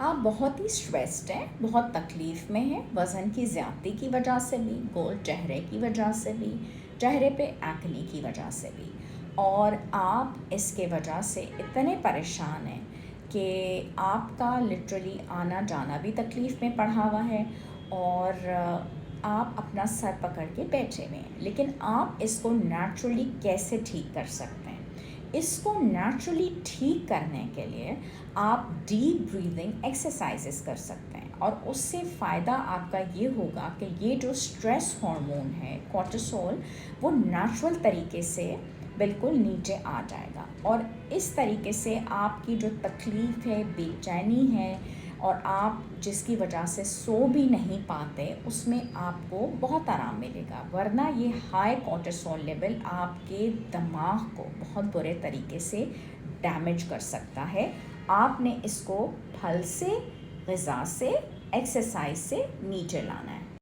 آپ بہت ہی اسٹریسڈ ہیں، بہت تکلیف میں ہیں، وزن کی زیادتی کی وجہ سے بھی، گول چہرے کی وجہ سے بھی، چہرے پہ ایکنی کی وجہ سے بھی، اور آپ اس کے وجہ سے اتنے پریشان ہیں کہ آپ کا لٹرلی آنا جانا بھی تکلیف میں پڑا ہوا ہے، اور آپ اپنا سر پکڑ کے بیٹھے ہوئے ہیں۔ لیکن آپ اس کو نیچرلی کیسے ٹھیک کر سکتے ہیں؟ اس کو نیچرلی ٹھیک کرنے کے لیے آپ ڈیپ بریدنگ ایکسرسائزز کر سکتے ہیں، اور اس سے فائدہ آپ کا یہ ہوگا کہ یہ جو اسٹریس ہارمون ہے کورٹیسول، وہ نیچرل طریقے سے بالکل نیچے آ جائے گا، اور اس طریقے سے آپ کی جو تکلیف ہے، بے چینی ہے، اور آپ جس کی وجہ سے سو بھی نہیں پاتے، اس میں آپ کو بہت آرام ملے گا۔ ورنہ یہ ہائی کورٹیسول لیول آپ کے دماغ کو بہت برے طریقے سے ڈیمیج کر سکتا ہے۔ آپ نے اس کو پھل سے، غذا سے، ایکسرسائز سے نیچے لانا ہے۔